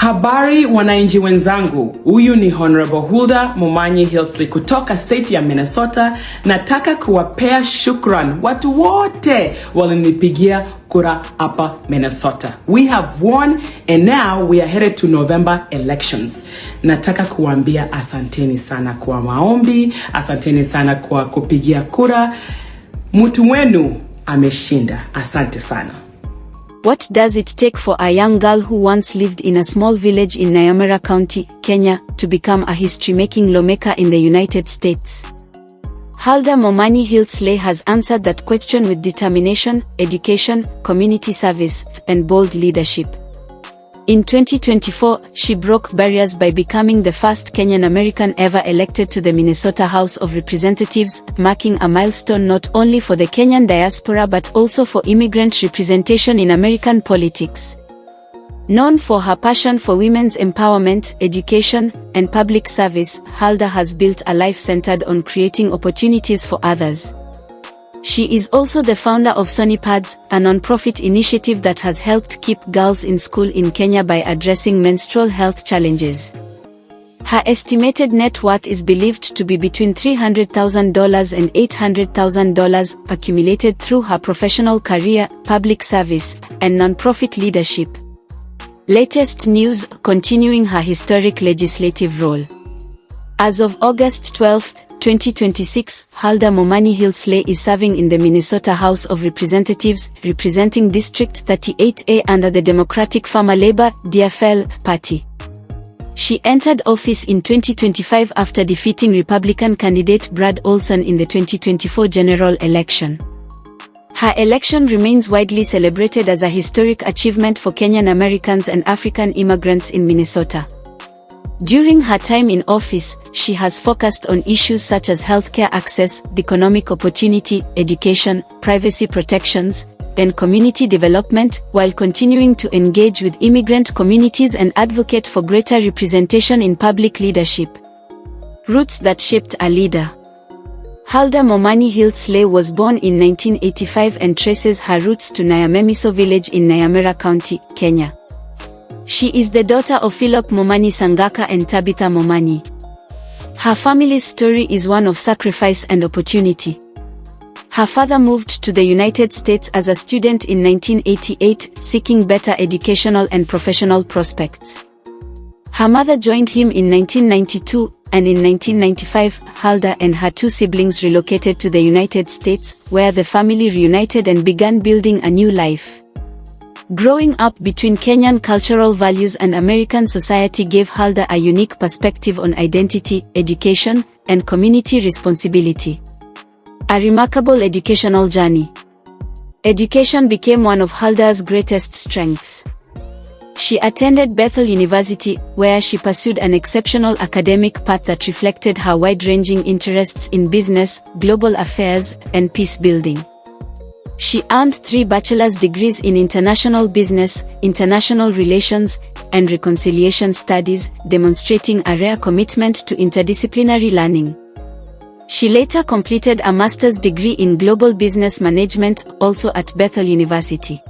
Habari wananchi wenzangu, huyu ni Honorable Huldah Momanyi Hiltsley kutoka state ya Minnesota. Nataka kuwapea shukran watu wote walinipigia kura hapa Minnesota. We have won and now we are headed to November elections. Nataka kuambia asanteni sana kwa maombi, asanteni sana kwa kupigia kura. Mtu wenu ameshinda. Asante sana. What does it take for a young girl who once lived in a small village in Nyamira County, Kenya, to become a history-making lawmaker in the United States? Huldah Momanyi Hiltsley has answered that question with determination, education, community service, and bold leadership. In 2024, she broke barriers by becoming the first Kenyan American ever elected to the Minnesota House of Representatives, marking a milestone not only for the Kenyan diaspora but also for immigrant representation in American politics. Known for her passion for women's empowerment, education, and public service, Huldah has built a life centered on creating opportunities for others. She is also the founder of Sonny Pads, a non-profit initiative that has helped keep girls in school in Kenya by addressing menstrual health challenges. Her estimated net worth is believed to be between $300,000 and $800,000, accumulated through her professional career, public service, and non-profit leadership. Latest news: continuing her historic legislative role. As of August 12, 2026, Huldah Momanyi Hiltsley is serving in the Minnesota House of Representatives, representing District 38A under the Democratic Farmer Labor (DFL) Party. She entered office in 2025 after defeating Republican candidate Brad Olson in the 2024 general election. Her election remains widely celebrated as a historic achievement for Kenyan Americans and African immigrants in Minnesota. During her time in office, she has focused on issues such as healthcare access, economic opportunity, education, privacy protections, and community development, while continuing to engage with immigrant communities and advocate for greater representation in public leadership. Roots that shaped a leader. Huldah Momanyi Hiltsley was born in 1985 and traces her roots to Nyamemiso village in Nyamira County, Kenya. She is the daughter of Philip Momanyi Sangaka and Tabitha Momanyi. Her family's story is one of sacrifice and opportunity. Her father moved to the United States as a student in 1988, seeking better educational and professional prospects. Her mother joined him in 1992, and in 1995, Huldah and her two siblings relocated to the United States, where the family reunited and began building a new life. Growing up between Kenyan cultural values and American society gave Huldah a unique perspective on identity, education, and community responsibility. A remarkable educational journey. Education became one of Huldah's greatest strengths. She attended Bethel University, where she pursued an exceptional academic path that reflected her wide-ranging interests in business, global affairs, and peace building. She earned 3 bachelor's degrees in international business, international relations, and reconciliation studies, demonstrating a rare commitment to interdisciplinary learning. She later completed a master's degree in global business management, also at Bethel University.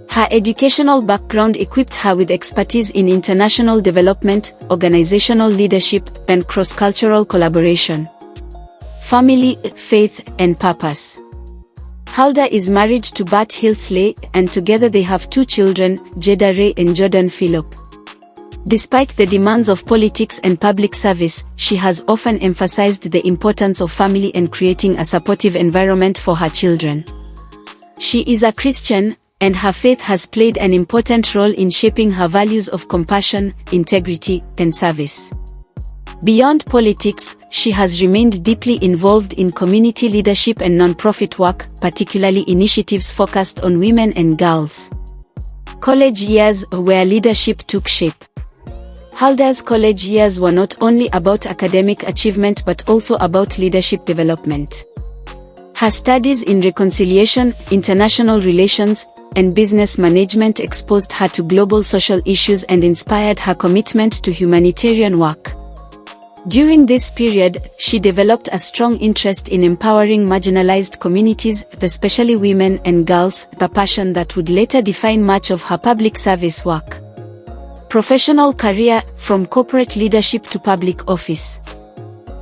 Her educational background equipped her with expertise in international development, organizational leadership, and cross-cultural collaboration. Family, faith, and purpose. Huldah is married to Bart Hiltsley, and together they have 2 children, Jada Ray and Jordan Philip. Despite the demands of politics and public service, she has often emphasized the importance of family and creating a supportive environment for her children. She is a Christian, and her faith has played an important role in shaping her values of compassion, integrity, and service. Beyond politics, she has remained deeply involved in community leadership and non-profit work, particularly initiatives focused on women and girls. College years, where leadership took shape. Huldah's college years were not only about academic achievement but also about leadership development. Her studies in reconciliation, international relations, and business management exposed her to global social issues and inspired her commitment to humanitarian work. During this period, she developed a strong interest in empowering marginalized communities, especially women and girls, a passion that would later define much of her public service work. Professional career, from corporate leadership to public office.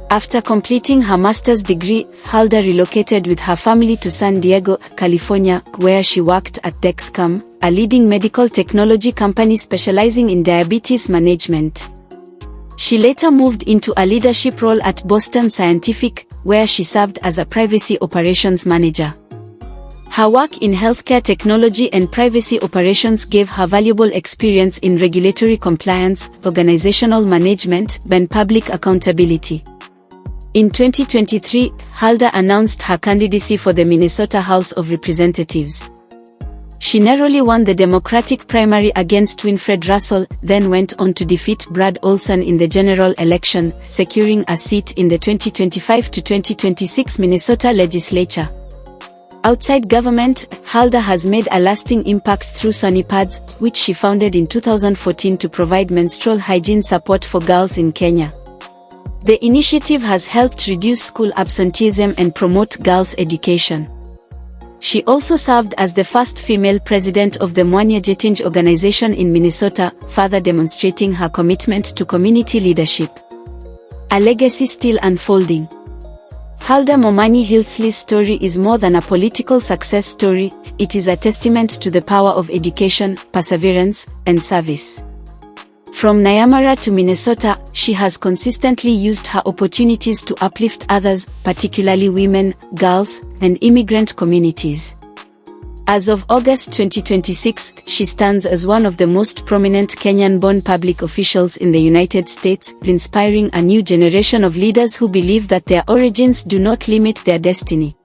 After completing her master's degree, Huldah relocated with her family to San Diego, California, where she worked at Dexcom, a leading medical technology company specializing in diabetes management. She later moved into a leadership role at Boston Scientific, where she served as a privacy operations manager. Her work in healthcare technology and privacy operations gave her valuable experience in regulatory compliance, organizational management, and public accountability. In 2023, Huldah announced her candidacy for the Minnesota House of Representatives. She narrowly won the Democratic primary against Winfred Russell, then went on to defeat Brad Olson in the general election, securing a seat in the 2025 to 2026 Minnesota legislature. Outside government, Huldah has made a lasting impact through Sonny Pads, which she founded in 2014 to provide menstrual hygiene support for girls in Kenya. The initiative has helped reduce school absenteeism and promote girls' education. She also served as the first female president of the Momanyi Hiltsley organization in Minnesota, further demonstrating her commitment to community leadership. A legacy still unfolding. Huldah Momanyi Hiltsley's story is more than a political success story, it is a testament to the power of education, perseverance, and service. From Nyamara to Minnesota, she has consistently used her opportunities to uplift others, particularly women, girls, and immigrant communities. As of August 2026, she stands as one of the most prominent Kenyan-born public officials in the United States, inspiring a new generation of leaders who believe that their origins do not limit their destiny.